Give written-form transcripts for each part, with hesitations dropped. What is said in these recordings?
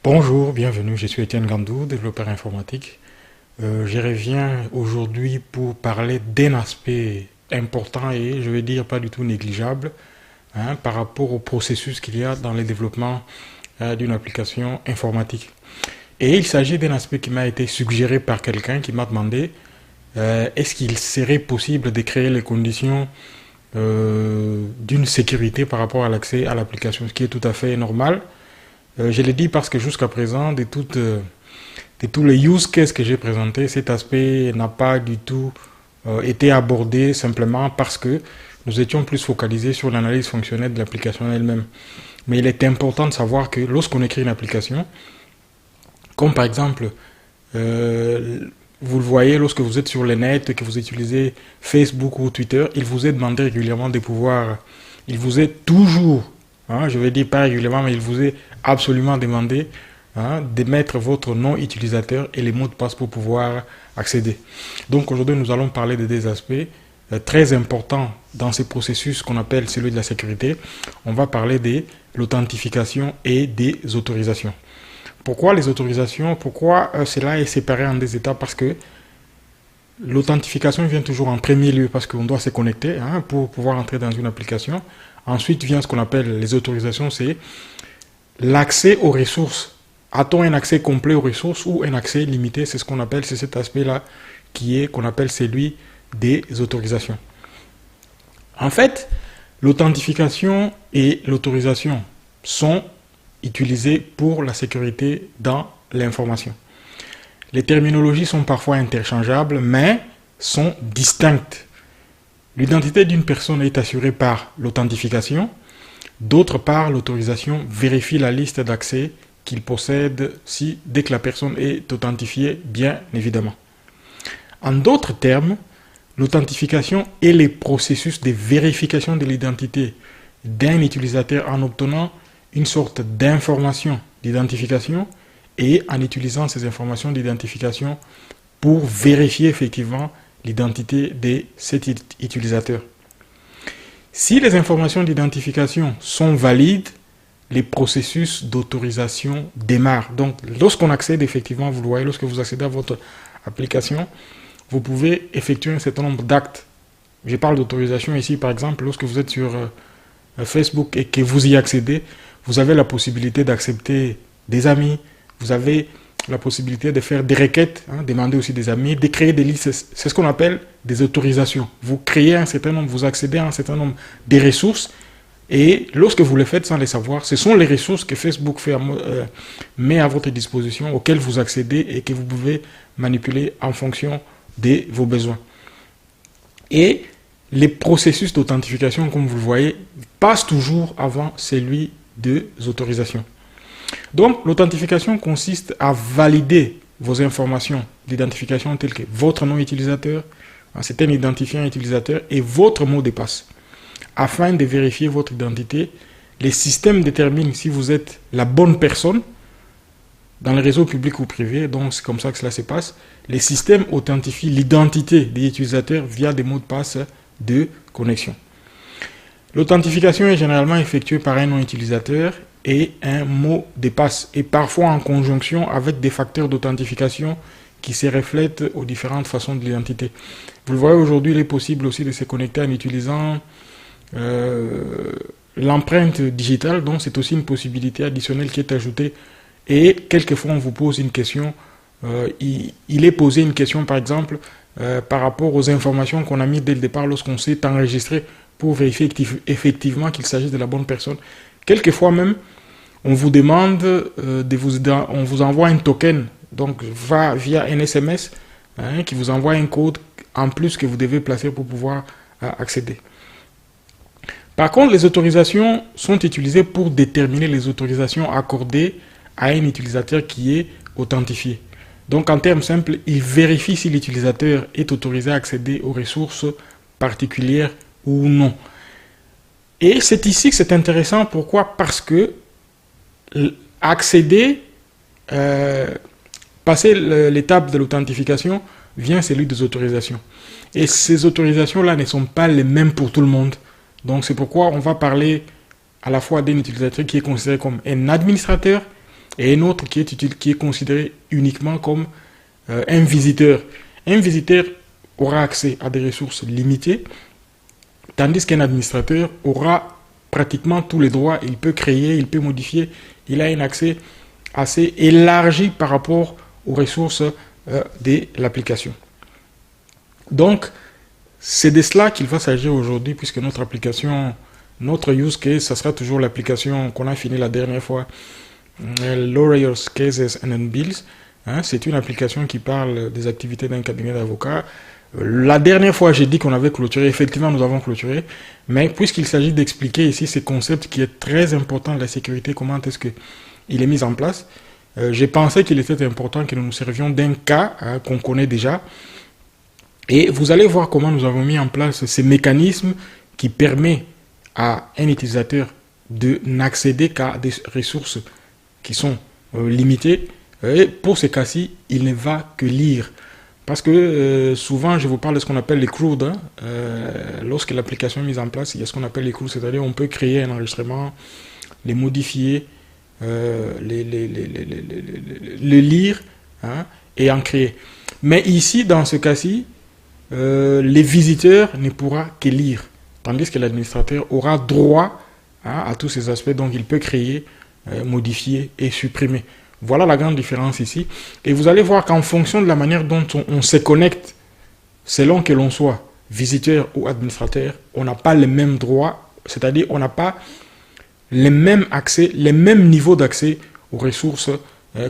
Bonjour, bienvenue, je suis Étienne Gandou, développeur informatique. Je reviens aujourd'hui pour parler d'un aspect important et je vais dire pas du tout négligeable par rapport au processus qu'il y a dans le développement d'une application informatique. Et il s'agit d'un aspect qui m'a été suggéré par quelqu'un qui m'a demandé est-ce qu'il serait possible de créer les conditions d'une sécurité par rapport à l'accès à l'application, ce qui est tout à fait normal. Je l'ai dit parce que jusqu'à présent, de tous les use cases que j'ai présentés, cet aspect n'a pas du tout été abordé simplement parce que nous étions plus focalisés sur l'analyse fonctionnelle de l'application elle-même. Mais il est important de savoir que lorsqu'on écrit une application, comme par exemple, vous le voyez lorsque vous êtes sur le net, que vous utilisez Facebook ou Twitter, il vous est demandé régulièrement de pouvoir, il vous est toujours, je vais dire pas régulièrement, mais il vous est absolument demandé de mettre votre nom utilisateur et les mots de passe pour pouvoir accéder. Donc aujourd'hui, nous allons parler de deux aspects très importants dans ce processus qu'on appelle celui de la sécurité. On va parler de l'authentification et des autorisations. Pourquoi les autorisations? Pourquoi cela est séparé en deux étapes? Parce que l'authentification vient toujours en premier lieu parce qu'on doit se connecter pour pouvoir entrer dans une application. Ensuite vient ce qu'on appelle les autorisations, c'est l'accès aux ressources. A-t-on un accès complet aux ressources ou un accès limité? C'est ce qu'on appelle, c'est cet aspect-là qu'on appelle celui des autorisations. En fait, l'authentification et l'autorisation sont utilisées pour la sécurité dans l'information. Les terminologies sont parfois interchangeables, mais sont distinctes. L'identité d'une personne est assurée par l'authentification. D'autre part, l'autorisation vérifie la liste d'accès qu'il possède dès que la personne est authentifiée, bien évidemment. En d'autres termes, l'authentification est le processus de vérification de l'identité d'un utilisateur en obtenant une sorte d'information d'identification et en utilisant ces informations d'identification pour vérifier effectivement l'identité de cet utilisateur. Si les informations d'identification sont valides, les processus d'autorisation démarrent. Donc, lorsqu'on accède effectivement, vous le voyez, lorsque vous accédez à votre application, vous pouvez effectuer un certain nombre d'actes. Je parle d'autorisation ici, par exemple, lorsque vous êtes sur Facebook et que vous y accédez, vous avez la possibilité d'accepter des amis, vous avez la possibilité de faire des requêtes, demander aussi des amis, de créer des listes. C'est ce qu'on appelle des autorisations. Vous créez un certain nombre, vous accédez à un certain nombre de ressources et lorsque vous le faites sans les savoir, ce sont les ressources que Facebook met à votre disposition, auxquelles vous accédez et que vous pouvez manipuler en fonction de vos besoins. Et les processus d'authentification, comme vous le voyez, passent toujours avant celui des autorisations. Donc, l'authentification consiste à valider vos informations d'identification telles que votre nom utilisateur, c'est un identifiant utilisateur, et votre mot de passe. Afin de vérifier votre identité, les systèmes déterminent si vous êtes la bonne personne dans le réseau public ou privé, donc c'est comme ça que cela se passe. Les systèmes authentifient l'identité des utilisateurs via des mots de passe de connexion. L'authentification est généralement effectuée par un nom utilisateur et un mot de passe, et parfois en conjonction avec des facteurs d'authentification qui se reflètent aux différentes façons de l'identité. Vous le voyez aujourd'hui, il est possible aussi de se connecter en utilisant l'empreinte digitale, donc c'est aussi une possibilité additionnelle qui est ajoutée. Et quelquefois on vous pose une question, il est posé une question par exemple par rapport aux informations qu'on a mis dès le départ lorsqu'on s'est enregistré pour vérifier effectivement qu'il s'agit de la bonne personne. Quelquefois même, on vous demande, on vous envoie un token, donc via un SMS, qui vous envoie un code en plus que vous devez placer pour pouvoir accéder. Par contre, les autorisations sont utilisées pour déterminer les autorisations accordées à un utilisateur qui est authentifié. Donc, en termes simples, il vérifie si l'utilisateur est autorisé à accéder aux ressources particulières ou non. Et c'est ici que c'est intéressant. Pourquoi? Parce que accéder, passer l'étape de l'authentification, vient celui des autorisations. Et ces autorisations-là ne sont pas les mêmes pour tout le monde. Donc c'est pourquoi on va parler à la fois d'un utilisateur qui est considéré comme un administrateur et un autre qui est considéré uniquement comme un visiteur. Un visiteur aura accès à des ressources limitées, tandis qu'un administrateur aura pratiquement tous les droits. Il peut créer, il peut modifier, il a un accès assez élargi par rapport aux ressources de l'application. Donc, c'est de cela qu'il va s'agir aujourd'hui, puisque notre application, notre use case, ça sera toujours l'application qu'on a fini la dernière fois, Lawyers Cases and Bills. Hein, c'est une application qui parle des activités d'un cabinet d'avocats. La dernière fois, j'ai dit qu'on avait clôturé. Effectivement, nous avons clôturé. Mais puisqu'il s'agit d'expliquer ici ce concept qui est très important de la sécurité, comment est-ce qu'il est mis en place, j'ai pensé qu'il était important que nous nous servions d'un cas qu'on connaît déjà. Et vous allez voir comment nous avons mis en place ces mécanismes qui permettent à un utilisateur de n'accéder qu'à des ressources qui sont limitées. Et pour ce cas-ci, il ne va que lire. Parce que souvent, je vous parle de ce qu'on appelle les CRUD. Hein. Lorsque l'application est mise en place, il y a ce qu'on appelle les CRUD, c'est-à-dire on peut créer un enregistrement, les modifier, le lire hein, et en créer. Mais ici, dans ce cas-ci, les visiteurs ne pourront que lire, tandis que l'administrateur aura droit hein, à tous ces aspects, donc il peut créer, modifier et supprimer. Voilà la grande différence ici. Et vous allez voir qu'en fonction de la manière dont on se connecte, selon que l'on soit visiteur ou administrateur, on n'a pas les mêmes droits, c'est-à-dire on n'a pas les mêmes accès, les mêmes niveaux d'accès aux ressources,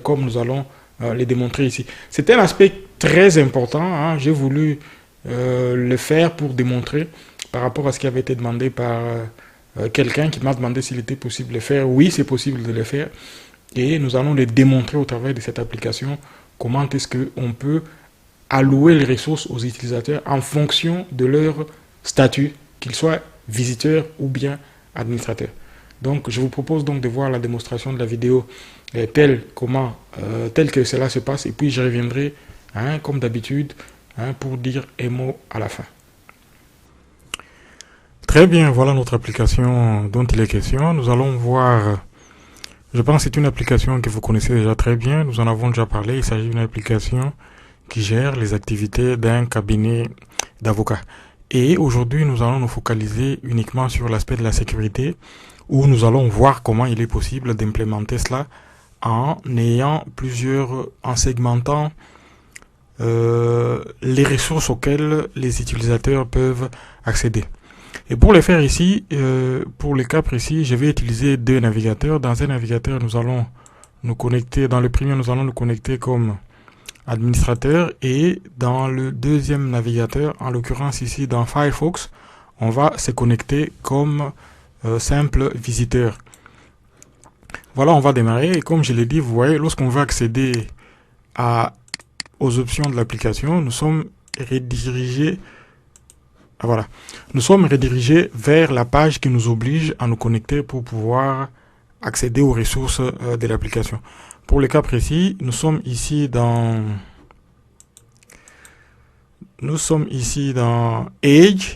comme nous allons les démontrer ici. C'est un aspect très important, hein. J'ai voulu le faire pour démontrer par rapport à ce qui avait été demandé par quelqu'un qui m'a demandé s'il était possible de le faire. Oui, c'est possible de le faire. Et nous allons les démontrer au travers de cette application comment est-ce qu'on peut allouer les ressources aux utilisateurs en fonction de leur statut, qu'ils soient visiteurs ou bien administrateurs. Donc, je vous propose donc de voir la démonstration de la vidéo telle que cela se passe. Et puis, je reviendrai, hein, comme d'habitude, hein, pour dire un mot à la fin. Très bien, voilà notre application dont il est question. Nous allons voir... Je pense que c'est une application que vous connaissez déjà très bien. Nous en avons déjà parlé. Il s'agit d'une application qui gère les activités d'un cabinet d'avocats. Et aujourd'hui, nous allons nous focaliser uniquement sur l'aspect de la sécurité, où nous allons voir comment il est possible d'implémenter cela en segmentant les ressources auxquelles les utilisateurs peuvent accéder. Et pour le faire ici, pour le cas précis, je vais utiliser deux navigateurs. Dans un navigateur, nous allons nous connecter, dans le premier, nous allons nous connecter comme administrateur, et dans le deuxième navigateur, en l'occurrence ici dans Firefox, on va se connecter comme simple visiteur. Voilà, on va démarrer, et comme je l'ai dit, vous voyez, lorsqu'on veut accéder aux options de l'application, nous sommes redirigés. Voilà, nous sommes redirigés vers la page qui nous oblige à nous connecter pour pouvoir accéder aux ressources de l'application. Pour le cas précis, nous sommes ici dans Edge,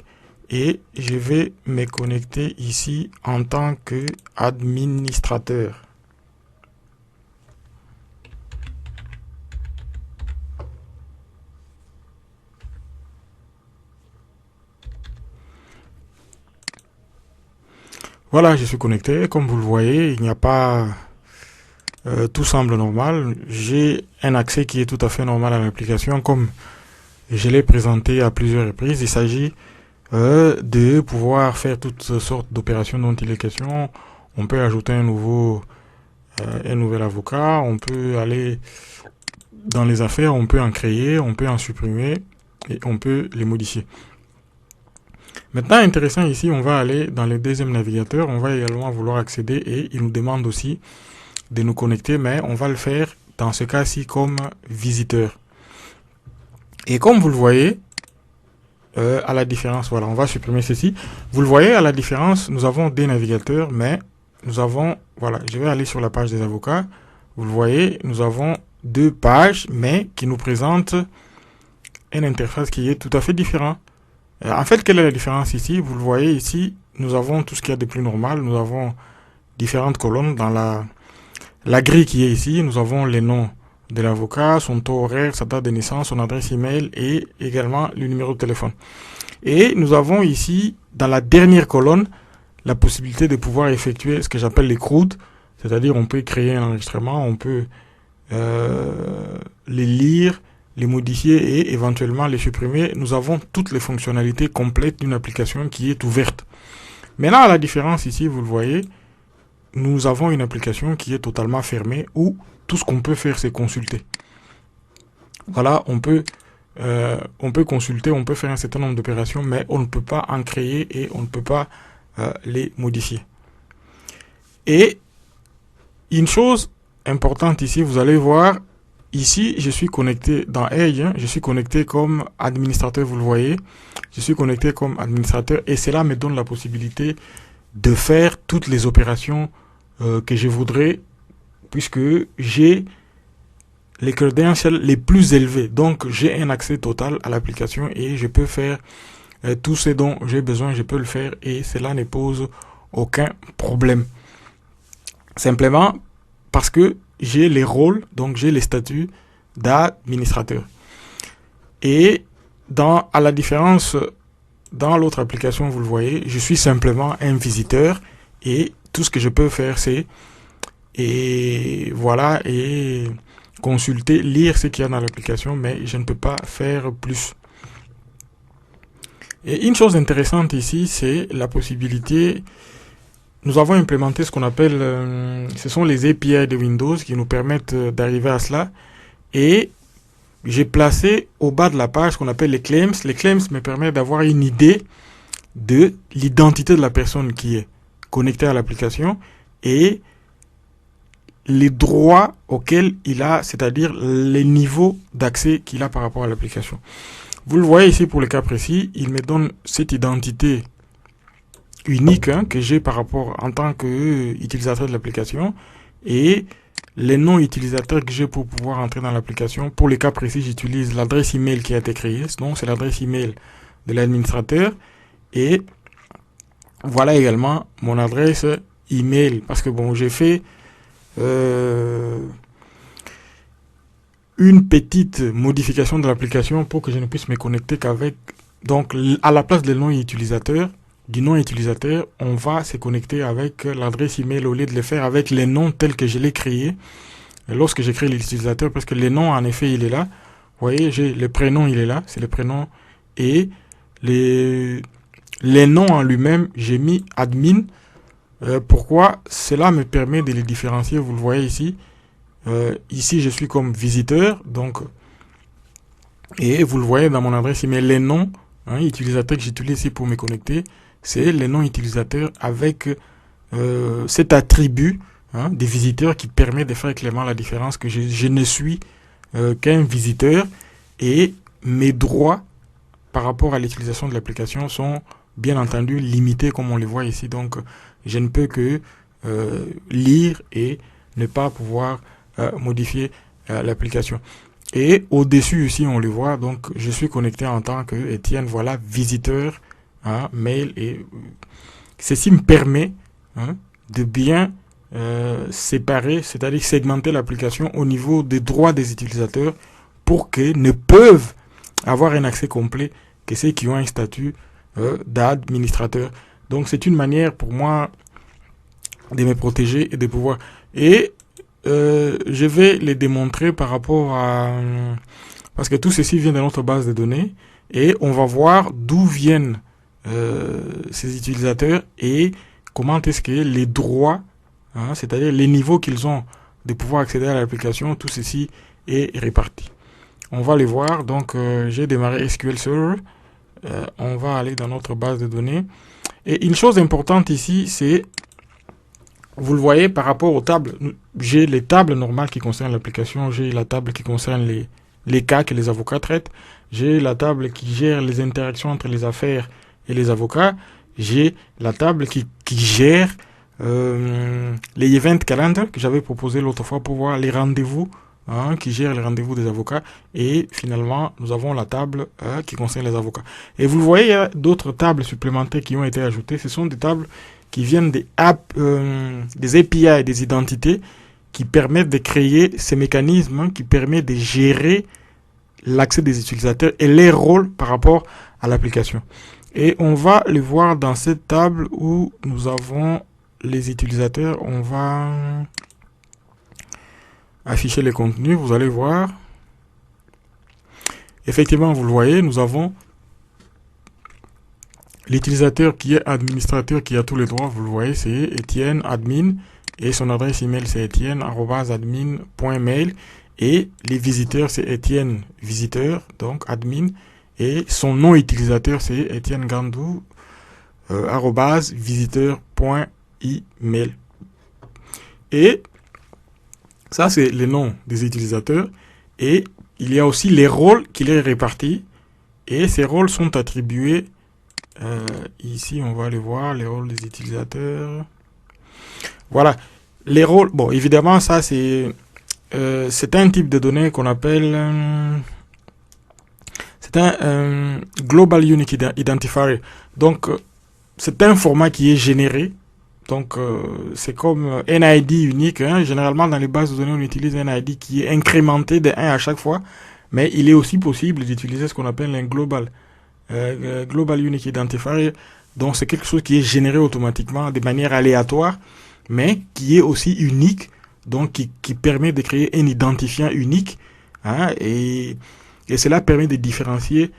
et je vais me connecter ici en tant qu'administrateur. Voilà, je suis connecté. Comme vous le voyez, il n'y a pas... tout semble normal. J'ai un accès qui est tout à fait normal à l'application. Comme je l'ai présenté à plusieurs reprises, il s'agit de pouvoir faire toutes sortes d'opérations dont il est question. On peut ajouter un nouvel avocat. On peut aller dans les affaires. On peut en créer. On peut en supprimer. Et on peut les modifier. Maintenant, intéressant ici, on va aller dans le deuxième navigateur. On va également vouloir accéder, et il nous demande aussi de nous connecter, mais on va le faire dans ce cas-ci comme visiteur. Et comme vous le voyez, à la différence, voilà, on va supprimer ceci. Vous le voyez, à la différence, nous avons des navigateurs, mais nous avons, voilà, je vais aller sur la page des avocats. Vous le voyez, nous avons deux pages, mais qui nous présentent une interface qui est tout à fait différente. En fait, quelle est la différence ici? Vous le voyez ici, nous avons tout ce qu'il y a de plus normal. Nous avons différentes colonnes dans la grille qui est ici, nous avons les noms de l'avocat, son taux horaire, sa date de naissance, son adresse email et également le numéro de téléphone. Et nous avons ici, dans la dernière colonne, la possibilité de pouvoir effectuer ce que j'appelle les CRUD, c'est-à-dire on peut créer un enregistrement, on peut les lire, les modifier et éventuellement les supprimer. Nous avons toutes les fonctionnalités complètes d'une application qui est ouverte. Maintenant, la différence ici, vous le voyez, nous avons une application qui est totalement fermée où tout ce qu'on peut faire, c'est consulter. Voilà, on peut consulter, on peut faire un certain nombre d'opérations, mais on ne peut pas en créer et on ne peut pas les modifier. Et une chose importante ici, vous allez voir, ici, je suis connecté dans Edge, je suis connecté comme administrateur, vous le voyez. Je suis connecté comme administrateur et cela me donne la possibilité de faire toutes les opérations que je voudrais puisque j'ai les credentials les plus élevés. Donc, j'ai un accès total à l'application et je peux faire tout ce dont j'ai besoin, je peux le faire et cela ne pose aucun problème. Simplement parce que j'ai les rôles, donc j'ai les statuts d'administrateur. Et à la différence, dans l'autre application, vous le voyez, je suis simplement un visiteur et tout ce que je peux faire, c'est et consulter, lire ce qu'il y a dans l'application, mais je ne peux pas faire plus. Et une chose intéressante ici, c'est la possibilité. Nous avons implémenté ce qu'on appelle, ce sont les API de Windows qui nous permettent d'arriver à cela. Et j'ai placé au bas de la page ce qu'on appelle les claims. Les claims me permettent d'avoir une idée de l'identité de la personne qui est connectée à l'application et les droits auxquels il a, c'est-à-dire les niveaux d'accès qu'il a par rapport à l'application. Vous le voyez ici pour le cas précis, il me donne cette identité unique que j'ai par rapport en tant qu'utilisateur de l'application et les noms utilisateurs que j'ai pour pouvoir entrer dans l'application. Pour les cas précis, j'utilise l'adresse email qui a été créée, donc c'est l'adresse email de l'administrateur et voilà également mon adresse email parce que bon, j'ai fait une petite modification de l'application pour que je ne puisse me connecter qu'avec, donc à la place du nom utilisateur, on va se connecter avec l'adresse email au lieu de le faire avec les noms tels que je l'ai créé lorsque j'ai créé l'utilisateur, parce que les noms en effet il est là. Vous voyez, j'ai le prénom, il est là, c'est le prénom et les noms en lui-même, j'ai mis admin. Pourquoi? Cela me permet de les différencier, vous le voyez ici. Ici, je suis comme visiteur, donc, et vous le voyez dans mon adresse email, les noms utilisateurs que j'utilise ici pour me connecter, c'est les noms utilisateurs avec cet attribut des visiteurs qui permet de faire clairement la différence que je ne suis qu'un visiteur et mes droits par rapport à l'utilisation de l'application sont bien entendu limités comme on les voit ici. Donc, je ne peux que lire et ne pas pouvoir modifier l'application. Et au-dessus ici, on le voit, donc je suis connecté en tant que Étienne, voilà, visiteur, mail, et ceci me permet de bien séparer, c'est-à-dire segmenter l'application au niveau des droits des utilisateurs pour qu'ils ne peuvent avoir un accès complet que ceux qui ont un statut d'administrateur. Donc c'est une manière pour moi de me protéger et de pouvoir... Et je vais les démontrer par rapport à... Parce que tout ceci vient de notre base de données et on va voir d'où viennent ces utilisateurs et comment est-ce que les droits, c'est-à-dire les niveaux qu'ils ont de pouvoir accéder à l'application, tout ceci est réparti. On va les voir. Donc j'ai démarré SQL Server. On va aller dans notre base de données. Et une chose importante ici, c'est, vous le voyez par rapport aux tables, j'ai les tables normales qui concernent l'application, j'ai la table qui concerne les cas que les avocats traitent, j'ai la table qui gère les interactions entre les affaires et les avocats, j'ai la table qui gère les event calendar que j'avais proposé l'autre fois pour voir les rendez-vous, qui gère les rendez-vous des avocats, et finalement nous avons la table qui concerne les avocats. Et vous le voyez, il y a d'autres tables supplémentaires qui ont été ajoutées. Ce sont des tables qui viennent des API et des identités qui permettent de créer ces mécanismes, hein, qui permettent de gérer l'accès des utilisateurs et les rôles par rapport à l'application. Et on va le voir dans cette table où nous avons les utilisateurs. On va afficher les contenus, vous allez voir. Effectivement, vous le voyez, nous avons l'utilisateur qui est administrateur, qui a tous les droits, vous le voyez, c'est Étienne, admin, et son adresse email c'est etienne@admin.mail, et les visiteurs c'est Étienne, visiteur, donc admin, et son nom utilisateur c'est Étienne Gandou, @visiteur.email. Et ça c'est les noms des utilisateurs, et il y a aussi les rôles qu'il est répartis, et ces rôles sont attribués. Ici, on va aller voir les rôles des utilisateurs. Voilà, les rôles. Bon, évidemment, ça c'est un type de données qu'on appelle c'est un Global Unique Identifier. Donc, c'est un format qui est généré. Donc, c'est comme un ID unique. Hein. Généralement, dans les bases de données, on utilise un ID qui est incrémenté de 1 à chaque fois. Mais il est aussi possible d'utiliser ce qu'on appelle un Global Unique Identifier. Donc, c'est quelque chose qui est généré automatiquement de manière aléatoire, mais qui est aussi unique, donc qui permet de créer un identifiant unique. Hein, et cela permet de différencier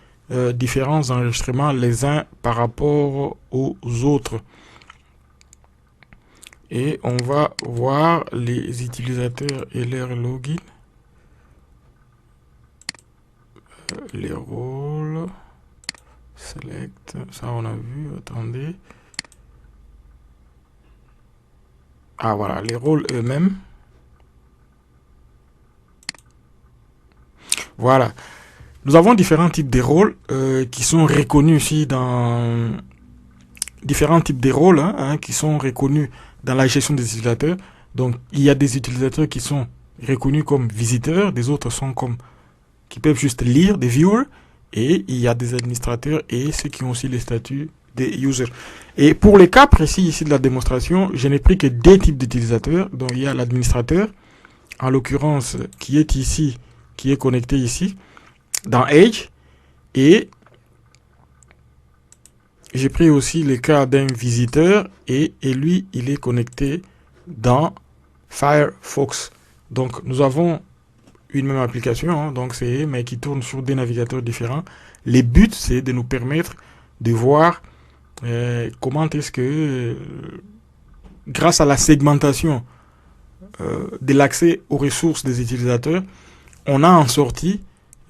différents enregistrements les uns par rapport aux autres. Et on va voir les utilisateurs et leur login. Les rôles. Select. Ça, on a vu. Attendez. Ah, voilà. Les rôles eux-mêmes. Voilà. Nous avons différents types de rôles qui sont reconnus ici dans... Différents types de rôles qui sont reconnus dans la gestion des utilisateurs. Donc, il y a des utilisateurs qui sont reconnus comme visiteurs, des autres sont comme qui peuvent juste lire, des viewers, et il y a des administrateurs et ceux qui ont aussi les statuts des users. Et pour les cas précis ici de la démonstration, je n'ai pris que deux types d'utilisateurs. Donc, il y a l'administrateur, en l'occurrence, qui est ici, qui est connecté ici, dans Edge, et j'ai pris aussi le cas d'un visiteur et lui, il est connecté dans Firefox. Donc, nous avons une même application, donc mais qui tourne sur des navigateurs différents. Les buts, c'est de nous permettre de voir comment est-ce que, grâce à la segmentation de l'accès aux ressources des utilisateurs, on a en sorti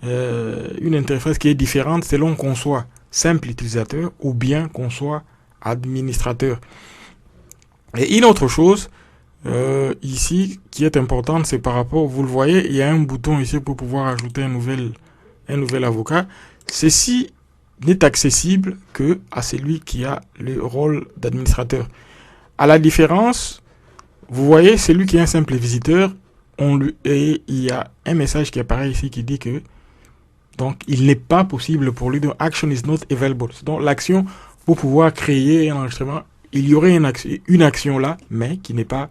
une interface qui est différente selon qu'on soit simple utilisateur ou bien qu'on soit administrateur. Et une autre chose ici qui est importante, c'est par rapport, vous le voyez, il y a un bouton ici pour pouvoir ajouter un nouvel avocat. Ceci n'est accessible que à celui qui a le rôle d'administrateur. À la différence, vous voyez, celui qui est un simple visiteur, et il y a un message qui apparaît ici qui dit que donc il n'est pas possible pour lui, donc action is not available. Donc l'action pour pouvoir créer un enregistrement, il y aurait une action là, mais qui n'est pas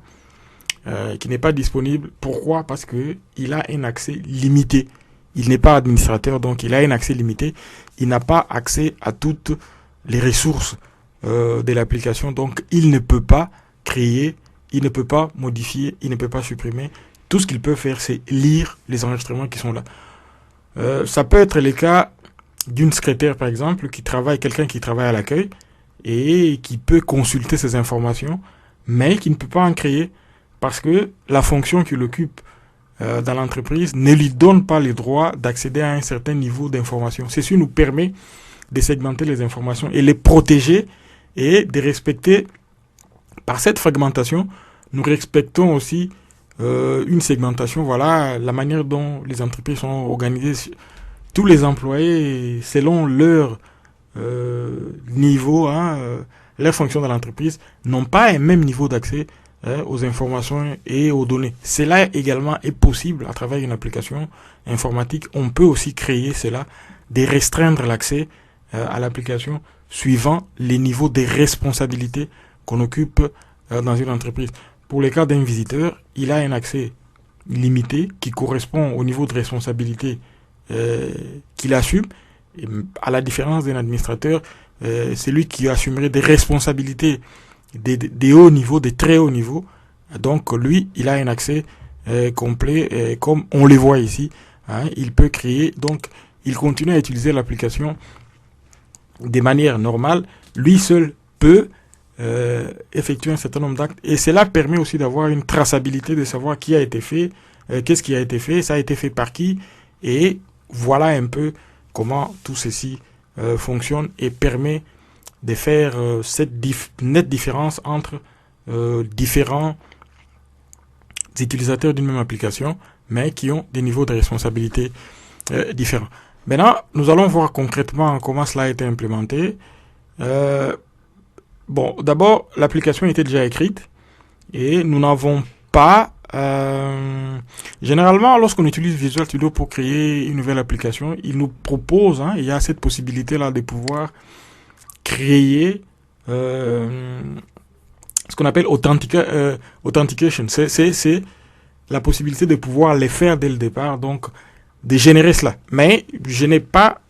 disponible. Pourquoi? Parce que il a un accès limité. Il n'est pas administrateur, donc il a un accès limité. Il n'a pas accès à toutes les ressources de l'application, donc il ne peut pas créer, il ne peut pas modifier, il ne peut pas supprimer. Tout ce qu'il peut faire, c'est lire les enregistrements qui sont là. Ça peut être le cas d'une secrétaire, par exemple, quelqu'un qui travaille à l'accueil et qui peut consulter ces informations, mais qui ne peut pas en créer parce que la fonction qu'il occupe dans l'entreprise ne lui donne pas le droit d'accéder à un certain niveau d'information. Ceci nous permet de segmenter les informations et les protéger et de respecter, par cette fragmentation, nous respectons aussi une segmentation, voilà, la manière dont les entreprises sont organisées. Tous les employés, selon leur niveau, leur fonction dans l'entreprise, n'ont pas un même niveau d'accès aux informations et aux données. Cela également est possible à travers une application informatique. On peut aussi créer cela, de restreindre l'accès à l'application suivant les niveaux de responsabilité qu'on occupe dans une entreprise. pour les cas d'un visiteur, il a un accès limité qui correspond au niveau de responsabilité euh, qu'il assume. Et à la différence d'un administrateur, c'est lui qui assumerait des responsabilités des hauts niveaux, des très hauts niveaux. Donc lui, il a un accès complet, comme on le voit ici. Hein, il peut créer, donc il continue à utiliser l'application de manière normale. Lui seul peut effectuer un certain nombre d'actes. Et cela permet aussi d'avoir une traçabilité, de savoir qui a été fait, qu'est-ce qui a été fait, ça a été fait par qui. Et voilà un peu comment tout ceci fonctionne et permet de faire cette nette différence entre différents utilisateurs d'une même application, mais qui ont des niveaux de responsabilité différents. Maintenant, nous allons voir concrètement comment cela a été implémenté. Euh, bon, d'abord, l'application était déjà écrite et nous n'avons pas... généralement, lorsqu'on utilise Visual Studio pour créer une nouvelle application, il nous propose, hein, il y a cette possibilité-là de pouvoir créer ce qu'on appelle authentication. C'est la possibilité de pouvoir les faire dès le départ, donc de générer cela. Mais je n'ai pas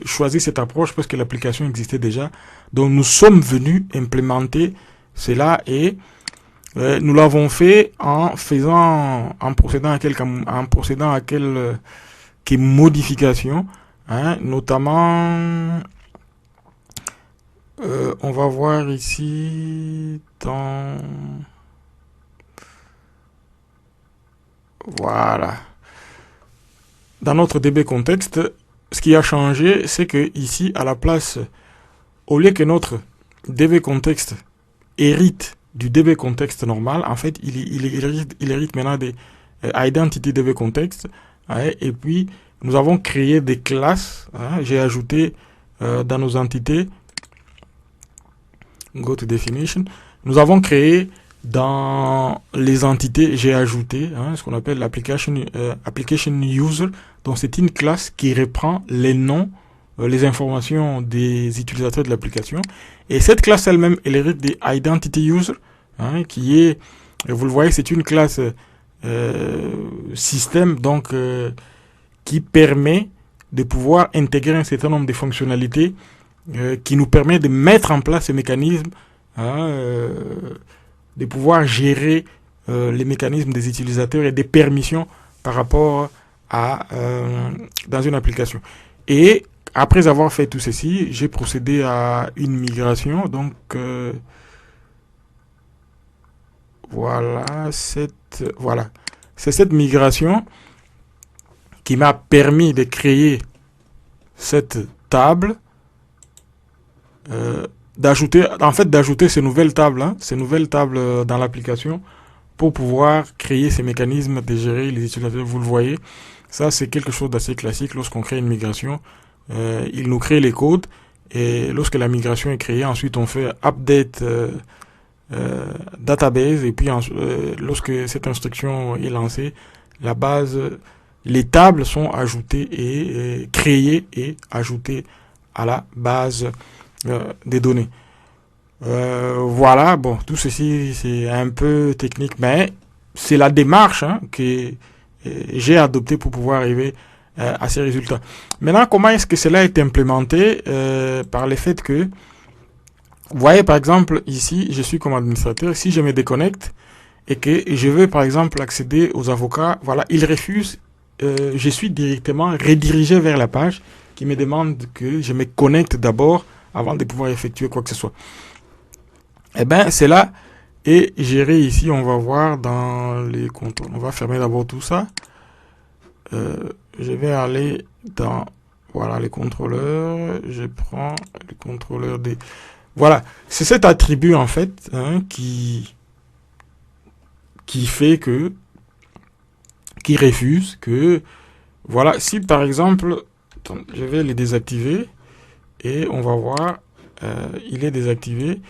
choisi cette approche parce que l'application existait déjà. Donc nous sommes venus implémenter cela et nous l'avons fait en procédant à quelques modifications, hein, notamment on va voir ici dans... Voilà. Dans notre DB contexte, ce qui a changé, c'est que ici, à la place, au lieu que notre DB contexte hérite du DB contexte normal, en fait, il hérite maintenant des identity DB contexte. Hein, et puis, nous avons créé des classes. Hein, j'ai ajouté dans nos entités go to definition. Nous avons créé dans les entités, j'ai ajouté hein, ce qu'on appelle l'application application user. Donc c'est une classe qui reprend les noms, les informations des utilisateurs de l'application. Et cette classe elle-même, elle hérite des identity user, hein, qui est, vous le voyez, c'est une classe système, donc qui permet de pouvoir intégrer un certain nombre de fonctionnalités qui nous permet de mettre en place ce mécanisme, hein, de pouvoir gérer les mécanismes des utilisateurs et des permissions par rapport à dans une application. Et après avoir fait tout ceci, j'ai procédé à une migration. Donc voilà, c'est cette migration qui m'a permis de créer cette table. D'ajouter ces nouvelles tables, hein, dans l'application pour pouvoir créer ces mécanismes de gérer les utilisateurs. Vous le voyez, ça c'est quelque chose d'assez classique lorsqu'on crée une migration. Il nous crée les codes et lorsque la migration est créée, ensuite on fait update database et puis lorsque cette instruction est lancée, la base, les tables sont ajoutées et créées et ajoutées à la base des données. Voilà, bon, tout ceci c'est un peu technique, mais c'est la démarche hein, que j'ai adoptée pour pouvoir arriver à ces résultats. Maintenant, comment est-ce que cela est implémenté par le fait que, vous voyez par exemple ici, je suis comme administrateur, si je me déconnecte et que je veux par exemple accéder aux avocats, voilà, ils refusent, je suis directement redirigé vers la page qui me demande que je me connecte d'abord avant de pouvoir effectuer quoi que ce soit. Eh bien, c'est là et géré ici, on va voir dans les contrôles. On va fermer d'abord tout ça. Je vais aller dans voilà les contrôleurs. Je prends les contrôleurs des... Voilà, c'est cet attribut en fait hein, qui fait que... qui refuse que... Voilà, si par exemple... Attends, je vais les désactiver. Et on va voir, il est désactivé.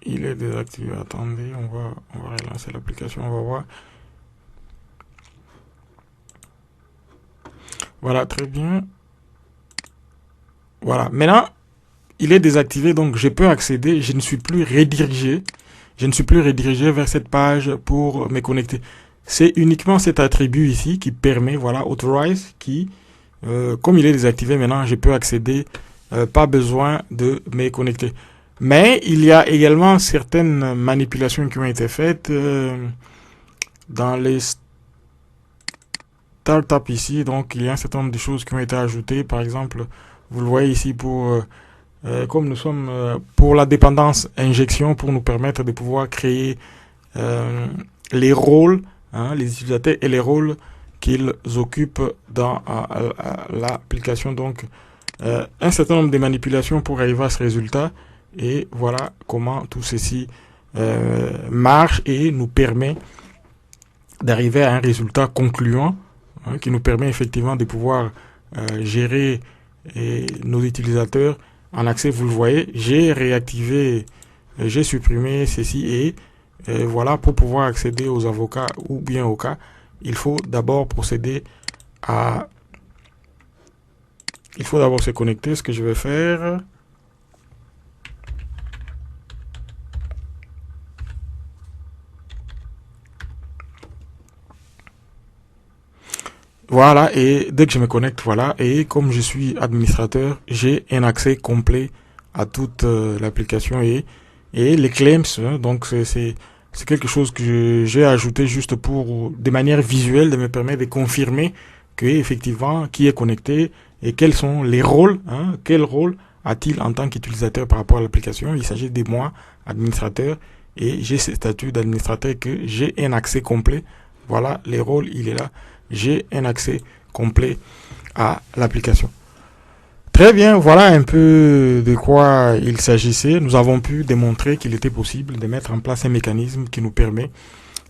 Il est désactivé. Attendez, on va relancer l'application, on va voir. Voilà, très bien. Voilà. Maintenant, il est désactivé, donc je peux accéder. Je ne suis plus redirigé. Je ne suis plus redirigé vers cette page pour me connecter. C'est uniquement cet attribut ici qui permet, voilà, Authorize, qui, comme il est désactivé maintenant, je peux accéder. Pas besoin de me connecter. Mais il y a également certaines manipulations qui ont été faites dans les startups ici. Donc, il y a un certain nombre de choses qui ont été ajoutées. Par exemple, vous le voyez ici pour comme nous sommes pour la dépendance injection pour nous permettre de pouvoir créer euh, les rôles, hein, les utilisateurs et les rôles qu'ils occupent dans l'application. Donc, un certain nombre de manipulations pour arriver à ce résultat. Et voilà comment tout ceci marche et nous permet d'arriver à un résultat concluant, hein, qui nous permet effectivement de pouvoir gérer nos utilisateurs en accès. Vous le voyez, j'ai réactivé, j'ai supprimé ceci et voilà, pour pouvoir accéder aux avocats ou bien aux cas, il faut d'abord procéder à... Il faut d'abord se connecter, ce que je vais faire. Voilà, et dès que je me connecte, voilà, et comme je suis administrateur, j'ai un accès complet à toute l'application et les claims, hein, donc c'est quelque chose que j'ai ajouté juste pour, de manière visuelle, de me permettre de confirmer que effectivement, qui est connecté et quels sont les rôles, hein, quel rôle a-t-il en tant qu'utilisateur par rapport à l'application. Il s'agit de moi, administrateur, et j'ai ce statut d'administrateur que j'ai un accès complet. Voilà, les rôles, il est là. J'ai un accès complet à l'application. Très bien, voilà un peu de quoi il s'agissait. Nous avons pu démontrer qu'il était possible de mettre en place un mécanisme qui nous permet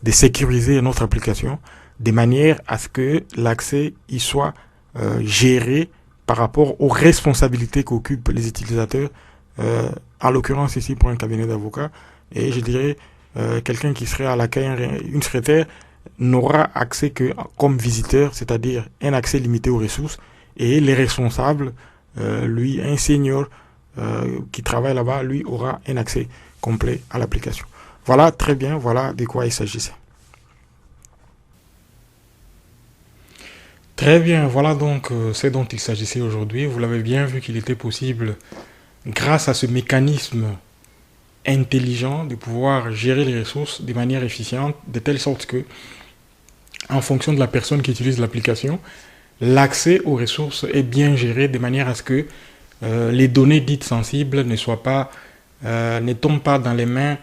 de sécuriser notre application de manière à ce que l'accès y soit géré par rapport aux responsabilités qu'occupent les utilisateurs, en l'occurrence ici pour un cabinet d'avocats. Et je dirais, quelqu'un qui serait à l'accueil, une secrétaire, n'aura accès que comme visiteur, c'est-à-dire un accès limité aux ressources, et les responsables, lui, un senior qui travaille là-bas, lui aura un accès complet à l'application. Voilà, très bien, voilà de quoi il s'agissait. Très bien, voilà donc ce dont il s'agissait aujourd'hui. Vous l'avez bien vu qu'il était possible, grâce à ce mécanisme intelligent, de pouvoir gérer les ressources de manière efficiente, de telle sorte que, en fonction de la personne qui utilise l'application, l'accès aux ressources est bien géré de manière à ce que les données dites sensibles ne tombent pas dans les mains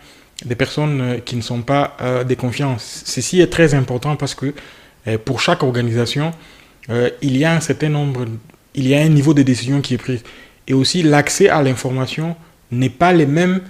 des personnes qui ne sont pas de confiance. Ceci est très important parce que pour chaque organisation, il y a un certain nombre, il y a un niveau de décision qui est pris. Et aussi, l'accès à l'information n'est pas les mêmes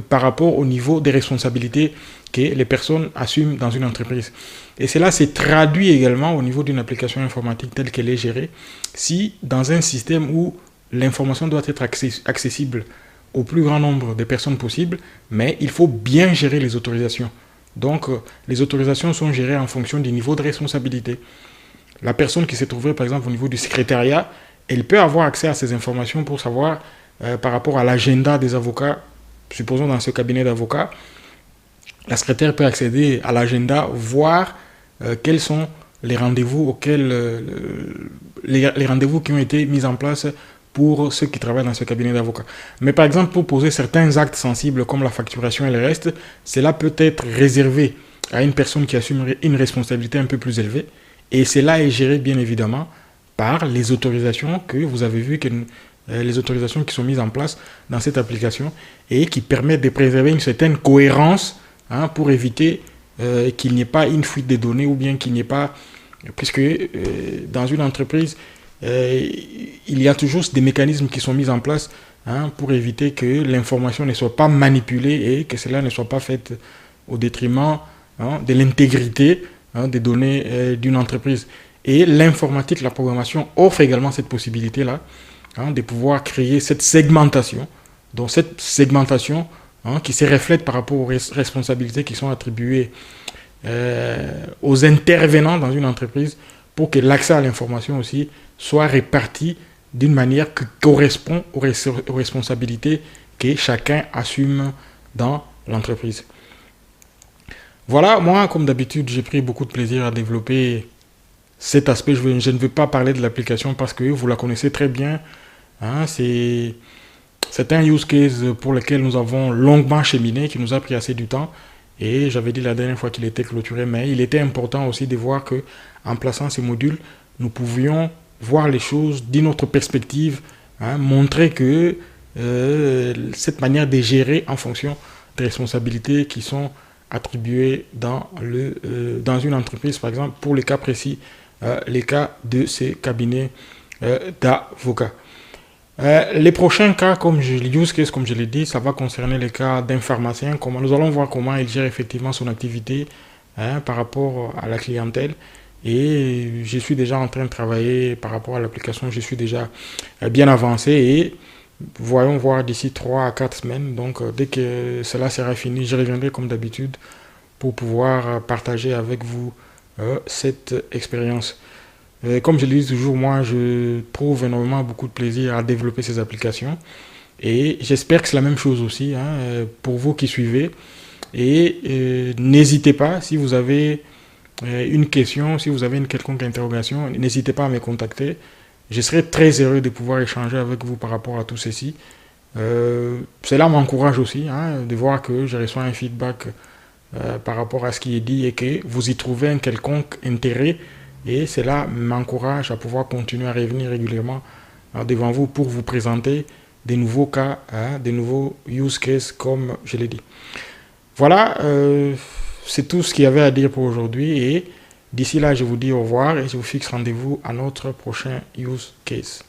par rapport au niveau des responsabilités que les personnes assument dans une entreprise. Et cela s'est traduit également au niveau d'une application informatique telle qu'elle est gérée. Si dans un système où l'information doit être accessible au plus grand nombre de personnes possible, mais il faut bien gérer les autorisations. Donc, les autorisations sont gérées en fonction du niveau de responsabilité. La personne qui se trouverait, par exemple, au niveau du secrétariat, elle peut avoir accès à ces informations pour savoir, par rapport à l'agenda des avocats, supposons dans ce cabinet d'avocats, la secrétaire peut accéder à l'agenda, voir quels sont les rendez-vous les rendez-vous qui ont été mis en place pour ceux qui travaillent dans ce cabinet d'avocats. Mais par exemple, pour poser certains actes sensibles comme la facturation et le reste, cela peut être réservé à une personne qui assume une responsabilité un peu plus élevée. Et cela est géré bien évidemment par les autorisations que vous avez vues, les autorisations qui sont mises en place dans cette application et qui permettent de préserver une certaine cohérence, hein, pour éviter qu'il n'y ait pas une fuite de données ou bien qu'il n'y ait pas... Puisque dans une entreprise, il y a toujours des mécanismes qui sont mis en place, hein, pour éviter que l'information ne soit pas manipulée et que cela ne soit pas fait au détriment, hein, de l'intégrité, hein, des données d'une entreprise. Et l'informatique, la programmation offre également cette possibilité-là, hein, de pouvoir créer cette segmentation. Donc cette segmentation, hein, qui se reflète par rapport aux responsabilités qui sont attribuées aux intervenants dans une entreprise pour que l'accès à l'information aussi soit réparti d'une manière qui correspond aux responsabilités que chacun assume dans l'entreprise. Voilà, moi, comme d'habitude, j'ai pris beaucoup de plaisir à développer cet aspect. Je ne veux pas parler de l'application parce que vous la connaissez très bien. Hein, c'est un use case pour lequel nous avons longuement cheminé, qui nous a pris assez du temps. Et j'avais dit la dernière fois qu'il était clôturé, mais il était important aussi de voir que, en plaçant ces modules, nous pouvions voir les choses d'une autre perspective, hein, montrer que cette manière de gérer en fonction des responsabilités qui sont attribuées dans une entreprise, par exemple, pour les cas précis, les cas de ces cabinets d'avocats. Les prochains cas, use case, comme je l'ai dit, ça va concerner les cas d'un pharmacien. Nous allons voir comment il gère effectivement son activité, hein, par rapport à la clientèle. Et je suis déjà en train de travailler par rapport à l'application. Je suis déjà bien avancé et voyons voir d'ici 3 à 4 semaines. Donc, dès que cela sera fini, je reviendrai comme d'habitude pour pouvoir partager avec vous cette expérience. Comme je le dis toujours, moi, je trouve énormément beaucoup de plaisir à développer ces applications. Et j'espère que c'est la même chose aussi, hein, pour vous qui suivez. Et n'hésitez pas, si vous avez une question, si vous avez une quelconque interrogation, n'hésitez pas à me contacter. Je serai très heureux de pouvoir échanger avec vous par rapport à tout ceci. Cela m'encourage aussi, hein, de voir que je reçois un feedback par rapport à ce qui est dit et que vous y trouvez un quelconque intérêt. Et cela m'encourage à pouvoir continuer à revenir régulièrement devant vous pour vous présenter des nouveaux cas, hein, des nouveaux use cases comme je l'ai dit. Voilà, c'est tout ce qu'il y avait à dire pour aujourd'hui et d'ici là, je vous dis au revoir et je vous fixe rendez-vous à notre prochain use case.